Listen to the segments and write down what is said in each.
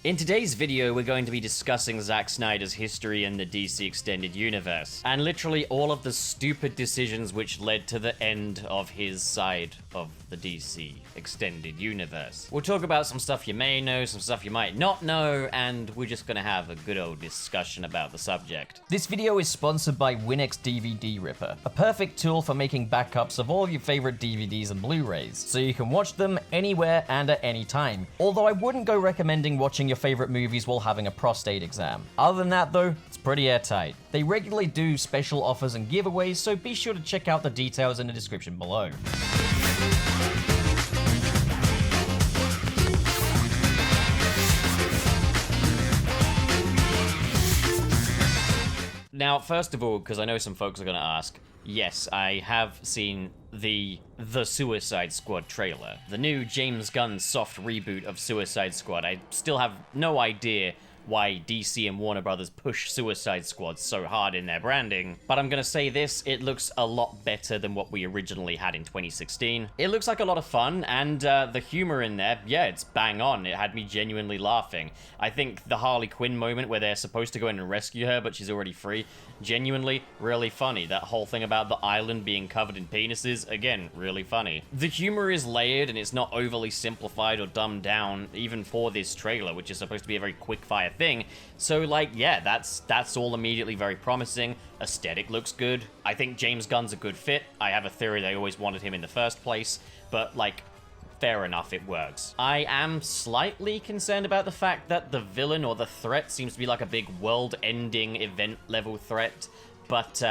In today's video, we're going to be discussing Zack Snyder's history in the DC Extended Universe, and literally all of the stupid decisions which led to the end of his side of the DC Extended Universe. We'll talk about some stuff you may know, some stuff you might not know, and we're just gonna have a good old discussion about the subject. This video is sponsored by Winx DVD Ripper, a perfect tool for making backups of all your favorite DVDs and Blu-rays, so you can watch them anywhere and at any time. Although I wouldn't go recommending watching your favorite movies while having a prostate exam. Other than that though, it's pretty airtight. They regularly do special offers and giveaways, so be sure to check out the details in the description below. Now, first of all, because I know some folks are going to ask, yes, I have seen the Suicide Squad trailer. The new James Gunn soft reboot of Suicide Squad. I still have no idea why DC and Warner Brothers push Suicide Squad so hard in their branding, but I'm gonna say this, it looks a lot better than what we originally had in 2016. It looks like a lot of fun, and the humor in there, yeah, it's bang on. It had me genuinely laughing. I think the Harley Quinn moment where they're supposed to go in and rescue her, but she's already free, genuinely really funny. That whole thing about the island being covered in penises, again, really funny. The humor is layered, and it's not overly simplified or dumbed down, even for this trailer, which is supposed to be a very quick-fire thing. So, like, yeah, that's all immediately very promising. Aesthetic looks good. I think James Gunn's a good fit. I have a theory they always wanted him in the first place, but, like, fair enough, it works. I am slightly concerned about the fact that the villain or the threat seems to be like a big world-ending event-level threat, but,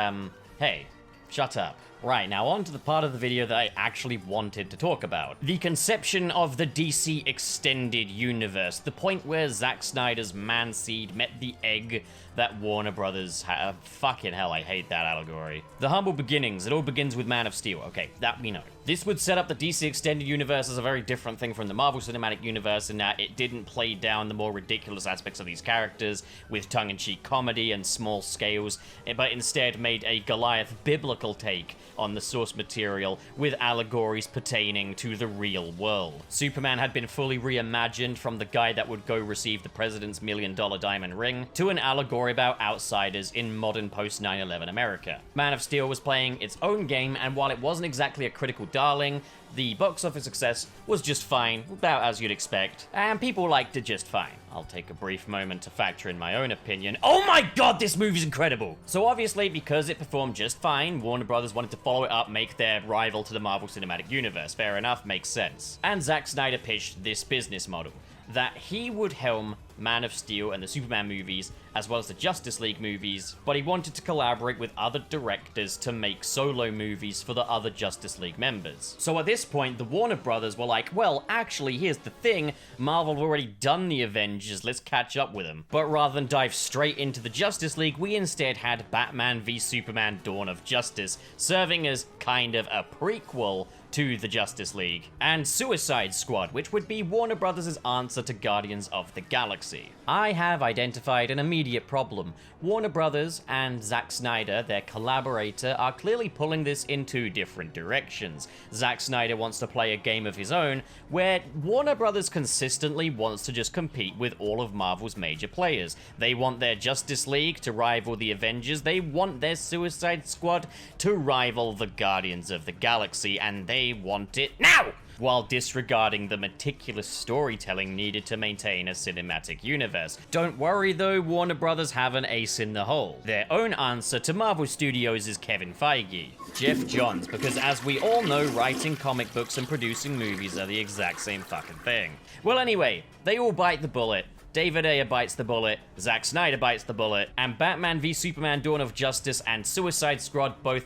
hey, shut up. Right, now on to the part of the video that I actually wanted to talk about. The conception of the DC Extended Universe, the point where Zack Snyder's man-seed met the egg that Warner Brothers have. Fucking hell, I hate that allegory. The humble beginnings, it all begins with Man of Steel. Okay, that we know. This would set up the DC Extended Universe as a very different thing from the Marvel Cinematic Universe in that it didn't play down the more ridiculous aspects of these characters with tongue-in-cheek comedy and small scales, but instead made a Goliath biblical take on the source material with allegories pertaining to the real world. Superman had been fully reimagined from the guy that would go receive the president's $1 million diamond ring to an allegory about outsiders in modern post 9/11 America. Man of Steel was playing its own game, and while it wasn't exactly a critical darling, the box office success was just fine, about as you'd expect, and people liked it just fine. I'll take a brief moment to factor in my own opinion. Oh my god, this movie's incredible! So obviously, because it performed just fine, Warner Brothers wanted to follow it up, make their rival to the Marvel Cinematic Universe. Fair enough, makes sense. And Zack Snyder pitched this business model, that he would helm Man of Steel and the Superman movies, as well as the Justice League movies, but he wanted to collaborate with other directors to make solo movies for the other Justice League members. So at this point, the Warner Brothers were like, well, actually, here's the thing, Marvel have already done the Avengers, let's catch up with them. But rather than dive straight into the Justice League, we instead had Batman v Superman Dawn of Justice, serving as kind of a prequel to the Justice League, and Suicide Squad, which would be Warner Brothers' answer to Guardians of the Galaxy. I have identified an immediate problem. Warner Brothers and Zack Snyder, their collaborator, are clearly pulling this in two different directions. Zack Snyder wants to play a game of his own, where Warner Brothers consistently wants to just compete with all of Marvel's major players. They want their Justice League to rival the Avengers, they want their Suicide Squad to rival the Guardians of the Galaxy, and they want it now! While disregarding the meticulous storytelling needed to maintain a cinematic universe. Don't worry though, Warner Brothers have an ace in the hole. Their own answer to Marvel Studios is Kevin Feige, Jeff Johns, because as we all know, writing comic books and producing movies are the exact same fucking thing. Well anyway, they all bite the bullet. David Ayer bites the bullet, Zack Snyder bites the bullet, and Batman v Superman Dawn of Justice and Suicide Squad both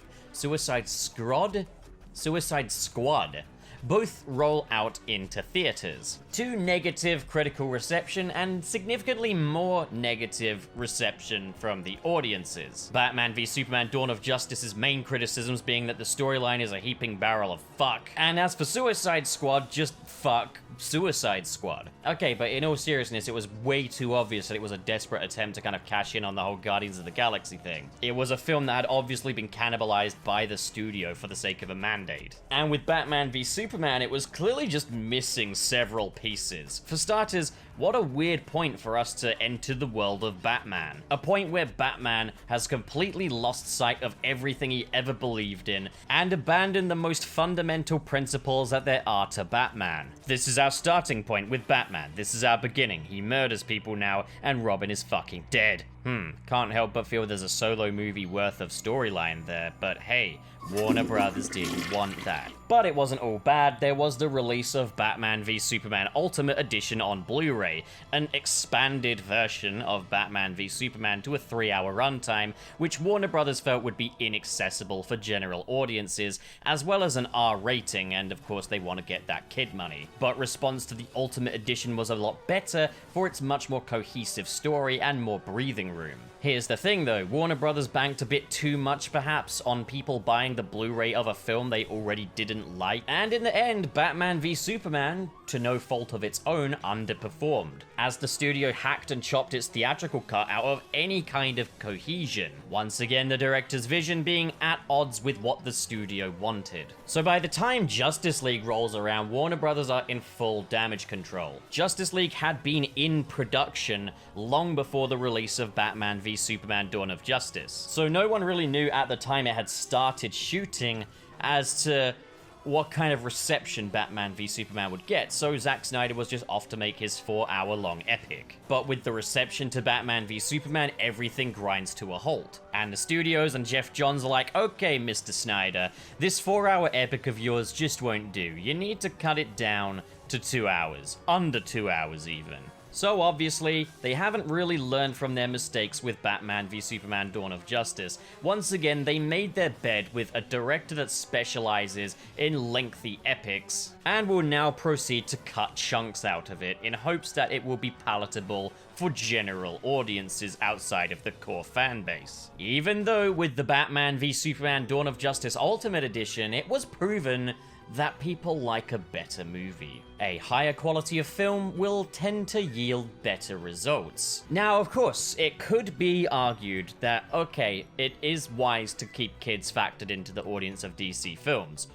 roll out into theaters. To negative critical reception and significantly more negative reception from the audiences. Batman v Superman Dawn of Justice's main criticisms being that the storyline is a heaping barrel of fuck. And as for Suicide Squad, just fuck Suicide Squad. Okay, but in all seriousness, it was way too obvious that it was a desperate attempt to kind of cash in on the whole Guardians of the Galaxy thing. It was a film that had obviously been cannibalized by the studio for the sake of a mandate. And with Batman v Superman Superman, it was clearly just missing several pieces. For starters, what a weird point for us to enter the world of Batman. A point where Batman has completely lost sight of everything he ever believed in and abandoned the most fundamental principles that there are to Batman. This is our starting point with Batman. This is our beginning. He murders people now, and Robin is fucking dead. Can't help but feel there's a solo movie worth of storyline there, but hey, Warner Brothers didn't want that. But it wasn't all bad. There was the release of Batman v Superman Ultimate Edition on Blu-ray, an expanded version of Batman v Superman to a 3-hour runtime, which Warner Brothers felt would be inaccessible for general audiences, as well as an R rating, and of course they want to get that kid money. But response to the Ultimate Edition was a lot better for its much more cohesive story and more breathing room. Here's the thing though, Warner Brothers banked a bit too much perhaps on people buying the Blu-ray of a film they already didn't like, and in the end, Batman v Superman, to no fault of its own, underperformed, as the studio hacked and chopped its theatrical cut out of any kind of cohesion. Once again, the director's vision being at odds with what the studio wanted. So by the time Justice League rolls around, Warner Brothers are in full damage control. Justice League had been in production long before the release of Batman v Superman Dawn of Justice, so no one really knew at the time it had started shooting as to what kind of reception Batman v Superman would get, so Zack Snyder was just off to make his 4-hour-long epic. But with the reception to Batman v Superman, everything grinds to a halt. And the studios and Jeff Johns are like, okay, Mr. Snyder, this 4-hour epic of yours just won't do. You need to cut it down to 2 hours. Under 2 hours, even. So obviously, they haven't really learned from their mistakes with Batman v Superman Dawn of Justice. Once again, they made their bed with a director that specializes in lengthy epics, and will now proceed to cut chunks out of it in hopes that it will be palatable for general audiences outside of the core fan base. Even though with the Batman v Superman Dawn of Justice Ultimate Edition, it was proven that people like a better movie. A higher quality of film will tend to yield better results. Now, of course, it could be argued that, okay, it is wise to keep kids factored into the audience of DC films.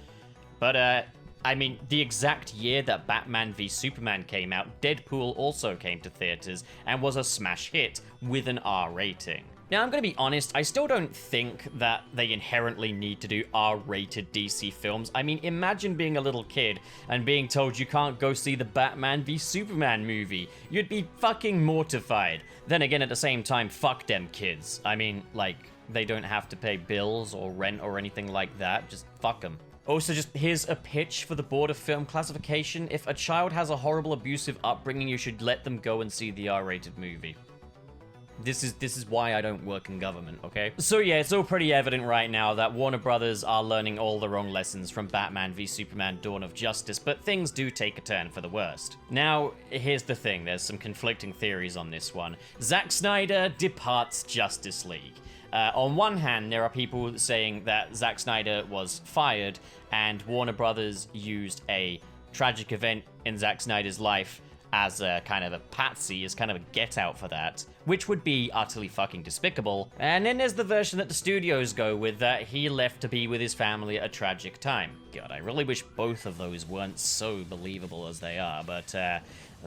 But, I mean, the exact year that Batman v Superman came out, Deadpool also came to theaters and was a smash hit with an R rating. Now, I'm going to be honest, I still don't think that they inherently need to do R-rated DC films. I mean, imagine being a little kid and being told you can't go see the Batman v Superman movie. You'd be fucking mortified. Then again, at the same time, fuck them kids. I mean, like, they don't have to pay bills or rent or anything like that. Just fuck them. Also, just here's a pitch for the Board of Film Classification. If a child has a horrible abusive upbringing, you should let them go and see the R-rated movie. This is why I don't work in government, okay? So yeah, it's all pretty evident right now that Warner Brothers are learning all the wrong lessons from Batman v Superman Dawn of Justice, but things do take a turn for the worst. Now, here's the thing, there's some conflicting theories on this one. Zack Snyder departs Justice League. On one hand, there are people saying that Zack Snyder was fired and Warner Brothers used a tragic event in Zack Snyder's life as a kind of a patsy, as kind of a get out for that, which would be utterly fucking despicable. And then there's the version that the studios go with, that he left to be with his family at a tragic time. God, I really wish both of those weren't so believable as they are, but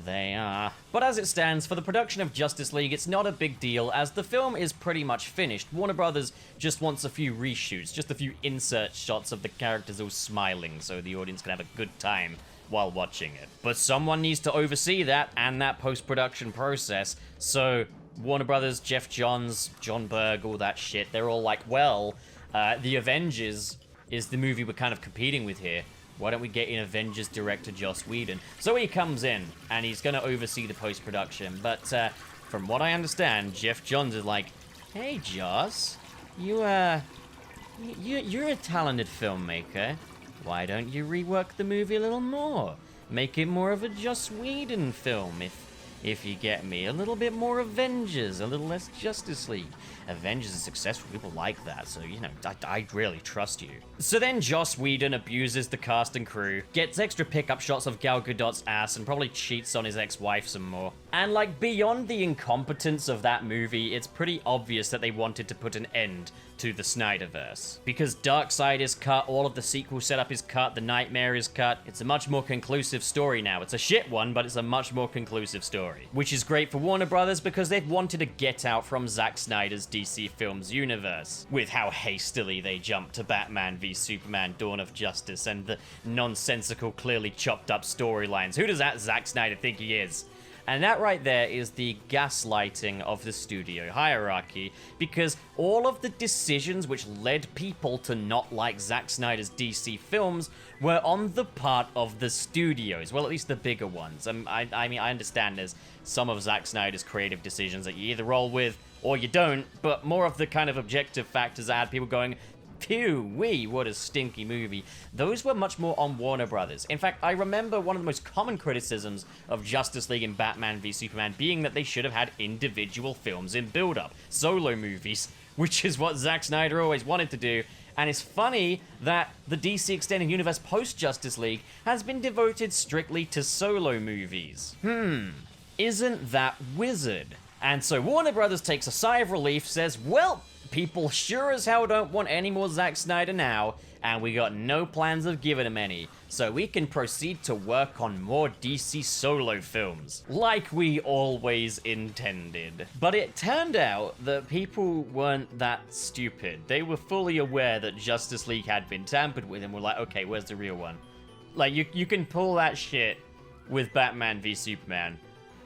they are. But as it stands, for the production of Justice League, it's not a big deal, as the film is pretty much finished. Warner Brothers just wants a few reshoots, just a few insert shots of the characters all smiling so the audience can have a good time while watching it. But someone needs to oversee that and that post-production process, so Warner Brothers, Jeff Johns, John Berg, all that shit, they're all like, well, The Avengers is the movie we're kind of competing with here. Why don't we get in Avengers director Joss Whedon? So he comes in, and he's gonna oversee the post-production, but from what I understand, Jeff Johns is like, hey Joss, you're a talented filmmaker. Why don't you rework the movie a little more? Make it more of a Joss Whedon film, if you get me. A little bit more Avengers, a little less Justice League. Avengers is successful, people like that, so, you know, I really trust you. So then Joss Whedon abuses the cast and crew, gets extra pickup shots of Gal Gadot's ass, and probably cheats on his ex-wife some more. And, like, beyond the incompetence of that movie, it's pretty obvious that they wanted to put an end to the Snyderverse. Because Darkseid is cut, all of the sequel setup is cut, the Nightmare is cut. It's a much more conclusive story now. It's a shit one, but it's a much more conclusive story. Which is great for Warner Brothers because they've wanted to get out from Zack Snyder's DC Films universe, with how hastily they jumped to Batman v Superman Dawn of Justice and the nonsensical, clearly chopped up storylines. Who does that Zack Snyder think he is? And that right there is the gaslighting of the studio hierarchy, because all of the decisions which led people to not like Zack Snyder's DC films were on the part of the studios. Well, at least the bigger ones. I mean, I understand there's some of Zack Snyder's creative decisions that you either roll with or you don't, but more of the kind of objective factors that had people going, phew-wee, what a stinky movie. Those were much more on Warner Brothers. In fact, I remember one of the most common criticisms of Justice League and Batman v Superman being that they should have had individual films in build-up, solo movies, which is what Zack Snyder always wanted to do. And it's funny that the DC Extended Universe post-Justice League has been devoted strictly to solo movies. Isn't that wizard? And so Warner Brothers takes a sigh of relief, says, well, people sure as hell don't want any more Zack Snyder now, and we got no plans of giving him any, so we can proceed to work on more DC solo films, like we always intended. But it turned out that people weren't that stupid. They were fully aware that Justice League had been tampered with, and were like, okay, where's the real one? Like, you can pull that shit with Batman v Superman.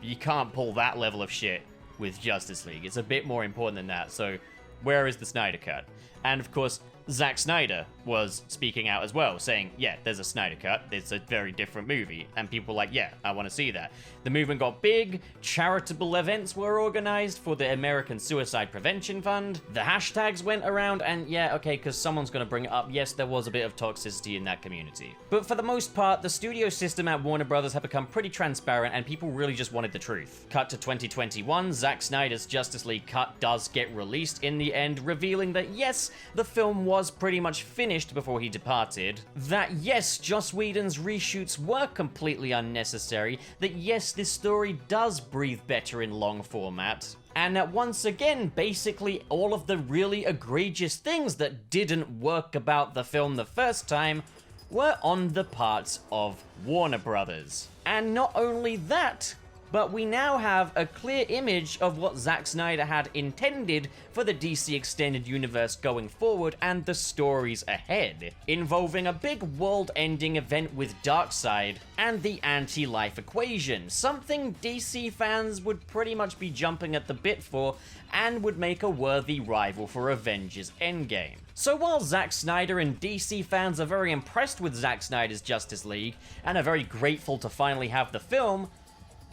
You can't pull that level of shit with Justice League. It's a bit more important than that, so where is the Snyder Cut? And of course, Zack Snyder was speaking out as well, saying, yeah, there's a Snyder Cut, it's a very different movie, and people were like, yeah, I want to see that. The movement got big, charitable events were organized for the American Suicide Prevention Fund, the hashtags went around, and yeah, okay, because someone's going to bring it up, yes, there was a bit of toxicity in that community. But for the most part, the studio system at Warner Brothers had become pretty transparent, and people really just wanted the truth. Cut to 2021, Zack Snyder's Justice League cut does get released in the end, revealing that yes, the film was pretty much finished before he departed, that yes, Joss Whedon's reshoots were completely unnecessary, that yes, this story does breathe better in long format, and that once again, basically all of the really egregious things that didn't work about the film the first time were on the parts of Warner Brothers. And not only that, but we now have a clear image of what Zack Snyder had intended for the DC Extended Universe going forward and the stories ahead, involving a big world-ending event with Darkseid and the anti-life equation, something DC fans would pretty much be jumping at the bit for and would make a worthy rival for Avengers Endgame. So while Zack Snyder and DC fans are very impressed with Zack Snyder's Justice League and are very grateful to finally have the film,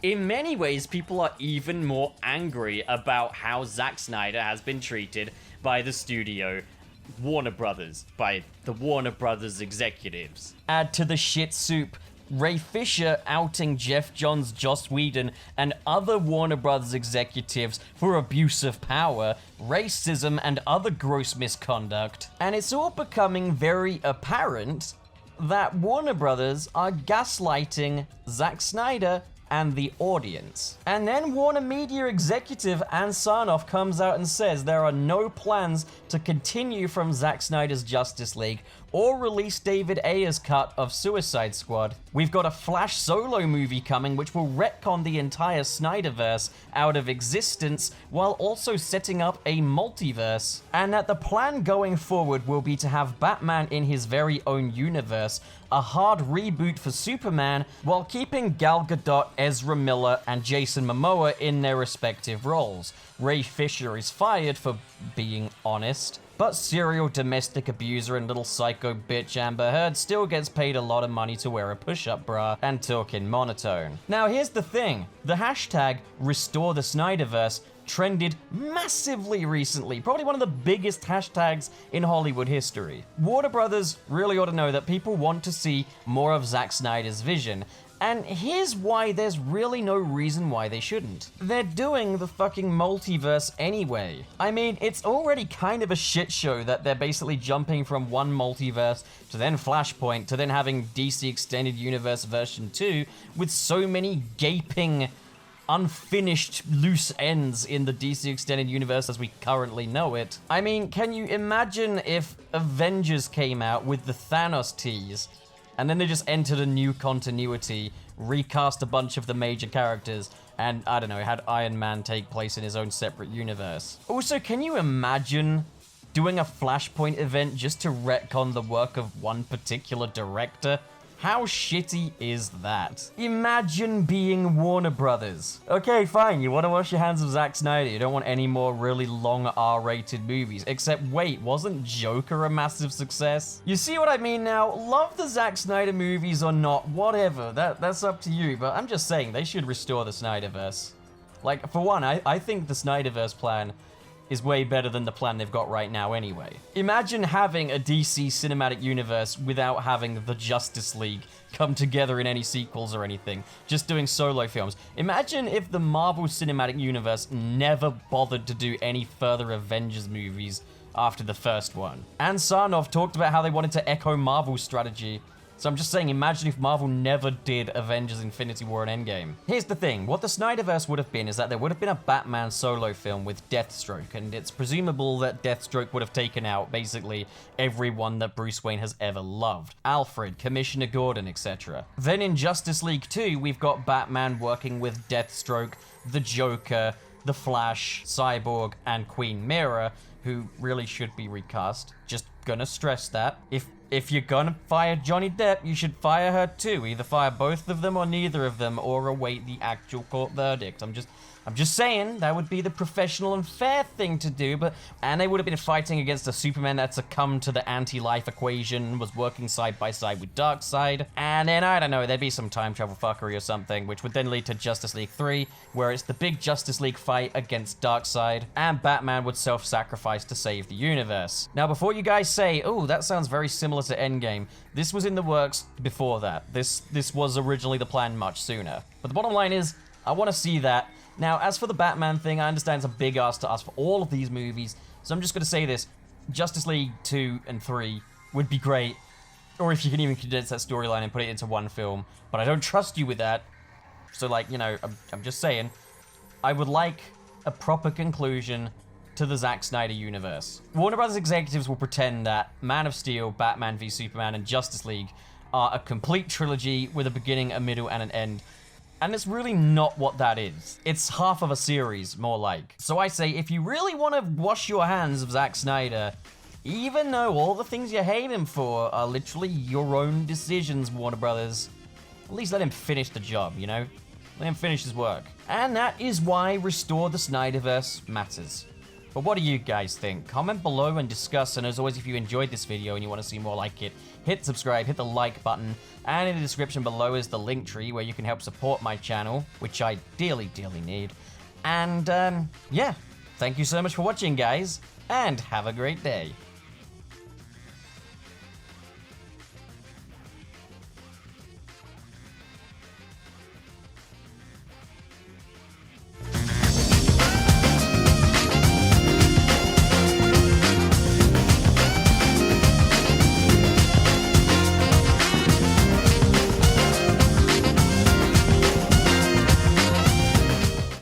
in many ways, people are even more angry about how Zack Snyder has been treated by the studio, Warner Brothers, by the Warner Brothers executives. Add to the shit soup Ray Fisher outing Jeff Johns, Joss Whedon, and other Warner Brothers executives for abuse of power, racism, and other gross misconduct. And it's all becoming very apparent that Warner Brothers are gaslighting Zack Snyder and the audience. And then Warner Media executive Ann Sarnoff comes out and says there are no plans to continue from Zack Snyder's Justice League or release David Ayer's cut of Suicide Squad. We've got a Flash solo movie coming which will retcon the entire Snyderverse out of existence while also setting up a multiverse. And that the plan going forward will be to have Batman in his very own universe, a hard reboot for Superman, while keeping Gal Gadot, Ezra Miller, and Jason Momoa in their respective roles. Ray Fisher is fired for being honest, but serial domestic abuser and little psycho bitch Amber Heard still gets paid a lot of money to wear a push-up bra and talk in monotone. Now here's the thing, the hashtag Restore the Snyderverse trended massively recently, probably one of the biggest hashtags in Hollywood history. Warner Brothers really ought to know that people want to see more of Zack Snyder's vision, and here's why there's really no reason why they shouldn't. They're doing the fucking multiverse anyway. I mean, it's already kind of a shit show that they're basically jumping from one multiverse to then Flashpoint to then having DC Extended Universe version 2 with so many gaping unfinished loose ends in the DC Extended Universe as we currently know it. I mean, can you imagine if Avengers came out with the Thanos tease, and then they just entered a new continuity, recast a bunch of the major characters, and, I don't know, had Iron Man take place in his own separate universe? Also, can you imagine doing a Flashpoint event just to retcon the work of one particular director? How shitty is that? Imagine being Warner Brothers. Okay, fine, you want to wash your hands of Zack Snyder. You don't want any more really long R-rated movies. Except, wait, wasn't Joker a massive success? You see what I mean now? Love the Zack Snyder movies or not, whatever. That's up to you, but I'm just saying they should restore the Snyderverse. Like, for one, I think the Snyderverse plan is way better than the plan they've got right now anyway. Imagine having a DC cinematic universe without having the Justice League come together in any sequels or anything, just doing solo films. Imagine if the Marvel Cinematic Universe never bothered to do any further Avengers movies after the first one. And Sarnoff talked about how they wanted to echo Marvel's strategy. So I'm just saying, imagine if Marvel never did Avengers Infinity War and Endgame. Here's the thing, what the Snyderverse would have been is that there would have been a Batman solo film with Deathstroke, and it's presumable that Deathstroke would have taken out basically everyone that Bruce Wayne has ever loved. Alfred, Commissioner Gordon, etc. Then in Justice League 2, we've got Batman working with Deathstroke, the Joker, the Flash, Cyborg, and Queen Mira, who really should be recast. Just gonna stress that. If you're gonna fire Johnny Depp, you should fire her too. Either fire both of them or neither of them, or await the actual court verdict. I'm just saying, that would be the professional and fair thing to do, and they would have been fighting against a Superman that succumbed to the anti-life equation, was working side by side with Darkseid, and then, I don't know, there'd be some time travel fuckery or something, which would then lead to Justice League 3, where it's the big Justice League fight against Darkseid, and Batman would self-sacrifice to save the universe. Now, before you guys say, oh, that sounds very similar to Endgame, this was in the works before that. This was originally the plan much sooner. But the bottom line is, I want to see that. Now, as for the Batman thing, I understand it's a big ask to ask for all of these movies, so I'm just going to say this. Justice League 2 and 3 would be great, or if you can even condense that storyline and put it into one film, but I don't trust you with that, so, like, you know, I'm just saying, I would like a proper conclusion to the Zack Snyder universe. Warner Brothers executives will pretend that Man of Steel, Batman v Superman, and Justice League are a complete trilogy with a beginning, a middle, and an end. And it's really not what that is. It's half of a series, more like. So I say, if you really want to wash your hands of Zack Snyder, even though all the things you hate him for are literally your own decisions, Warner Brothers, at least let him finish the job, you know? Let him finish his work. And that is why Restore the Snyderverse matters. But what do you guys think? Comment below and discuss, and as always, if you enjoyed this video and you want to see more like it, hit subscribe, hit the like button, and in the description below is the link tree where you can help support my channel, which I dearly, dearly need. And, yeah, thank you so much for watching, guys, and have a great day.